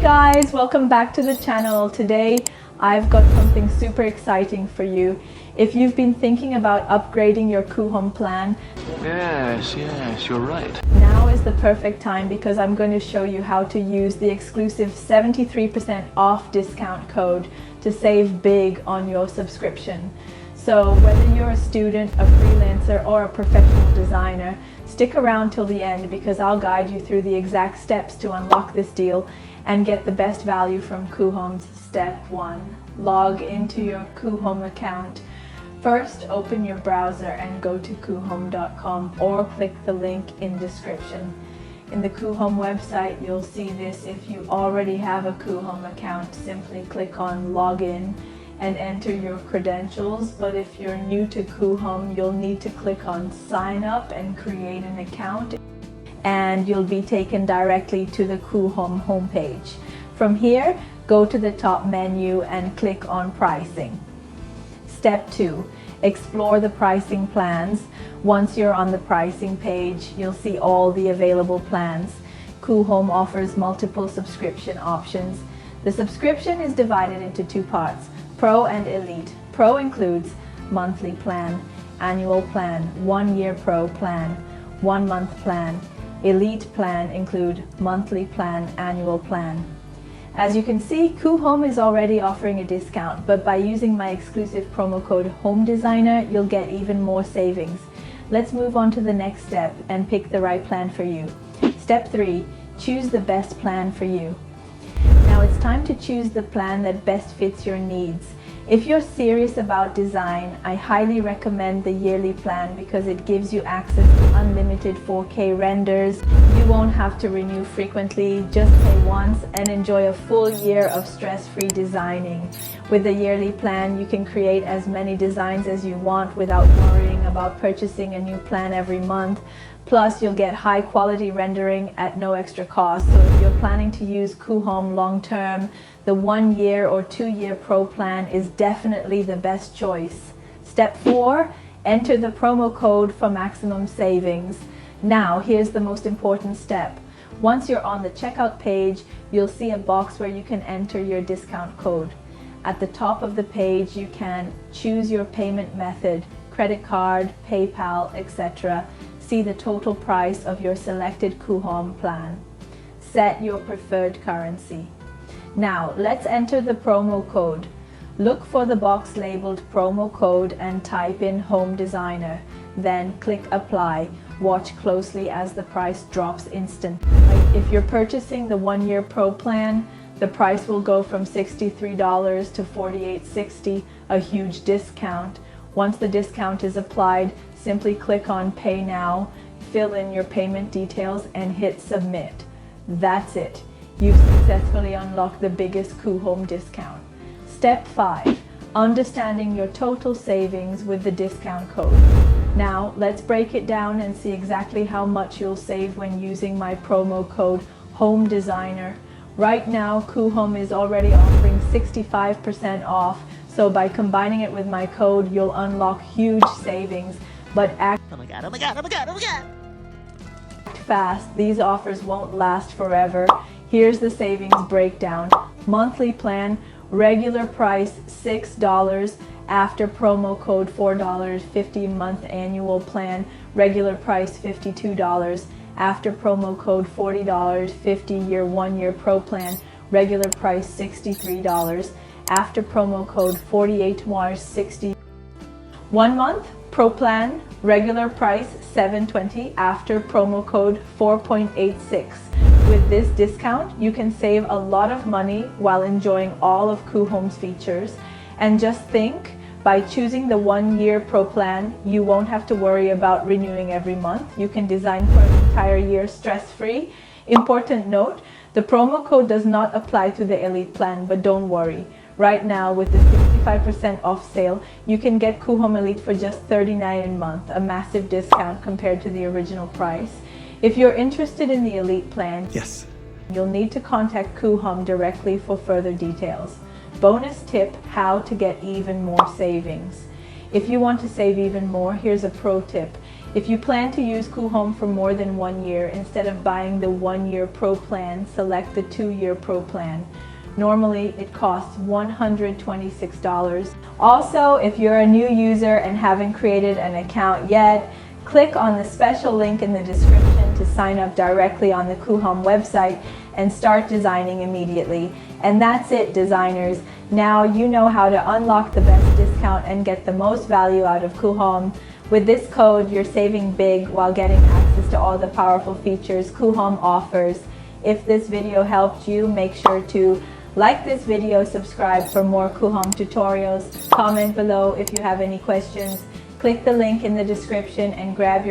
guys, welcome back to the channel. Today I've got something super exciting for you. If you've been thinking about upgrading your Coohom plan, yes, you're right. Now is the perfect time because I'm going to show you how to use the exclusive 73% off discount code to save big on your subscription. So whether you're a student, a freelancer, or a professional designer, stick around till the end because I'll guide you through the exact steps to unlock this deal and get the best value from Coohom. Step 1. Log into your Coohom account. First, open your browser and go to coohom.com or click the link in description. In the Coohom website, you'll see this. If you already have a Coohom account, simply click on Login and enter your credentials. But if you're new to Coohom, you'll need to click on Sign Up and create an account, and you'll be taken directly to the Coohom homepage. From here, go to the top menu and click on Pricing. Step 2. Explore the pricing plans. Once you're on the pricing page, you'll see all the available plans. Coohom offers multiple subscription options. The subscription is divided into two parts, Pro and Elite. Pro includes monthly plan, annual plan, 1 year Pro plan, 1 month plan. Elite plan include monthly plan, annual plan. As you can see, Coohom is already offering a discount, but by using my exclusive promo code HOMEDESIGNER, you'll get even more savings. Let's move on to the next step and pick the right plan for you. Step 3. Choose the best plan for you. Now it's time to choose the plan that best fits your needs. If you're serious about design, I highly recommend the yearly plan because it gives you access to unlimited 4K renders. You won't have to renew frequently, just pay once and enjoy a full year of stress-free designing. With the yearly plan, you can create as many designs as you want without worrying about purchasing a new plan every month. Plus, you'll get high quality rendering at no extra cost. So if you're planning to use Coohom long term, the 1 year or 2 year Pro plan is definitely the best choice. Step 4. Enter the promo code for maximum savings. Now, here's the most important step. Once you're on the checkout page, you'll see a box where you can enter your discount code. At the top of the page, you can choose your payment method, credit card, PayPal, etc. See the total price of your selected Coohom plan. Set your preferred currency. Now, let's enter the promo code. Look for the box labeled promo code and type in Home Designer. Then click Apply. Watch closely as the price drops instantly. If you're purchasing the 1 year Pro plan, the price will go from $63 to $48.60, a huge discount. Once the discount is applied, simply click on Pay Now, fill in your payment details and hit Submit. That's it. You've successfully unlocked the biggest Coohom discount. Step 5. Understanding your total savings with the discount code. Now, let's break it down and see exactly how much you'll save when using my promo code HOMEDESIGNER. Right now, Coohom is already offering 65% off, so by combining it with my code, you'll unlock huge savings. But act fast. These offers won't last forever. Here's the savings breakdown. Monthly plan, regular price $6, after promo code $4, 50-month annual plan, regular price $52, after promo code $40, 50-year 1 year Pro plan, regular price $63, after promo code 48 March 60. 1 month Pro plan, regular price $7.20, after promo code 4.86. With this discount, you can save a lot of money while enjoying all of Coohom's features. And just think, by choosing the 1 year Pro plan, you won't have to worry about renewing every month. You can design for an entire year stress-free. Important note, the promo code does not apply to the Elite plan, but don't worry. Right now, with the 65% off sale, you can get Coohom Elite for just $39 a month, a massive discount compared to the original price. If you're interested in the Elite plan, yes, you'll need to contact Coohom directly for further details. Bonus tip, how to get even more savings. If you want to save even more, here's a pro tip. If you plan to use Coohom for more than 1 year, instead of buying the 1-year Pro plan, select the 2-year Pro plan. Normally, it costs $126. Also, if you're a new user and haven't created an account yet, click on the special link in the description to sign up directly on the Coohom website and start designing immediately. And that's it, designers. Now you know how to unlock the best discount and get the most value out of Coohom. With this code, you're saving big while getting access to all the powerful features Coohom offers. If this video helped you, make sure to like this video, subscribe for more Coohom tutorials, comment below if you have any questions, click the link in the description and grab your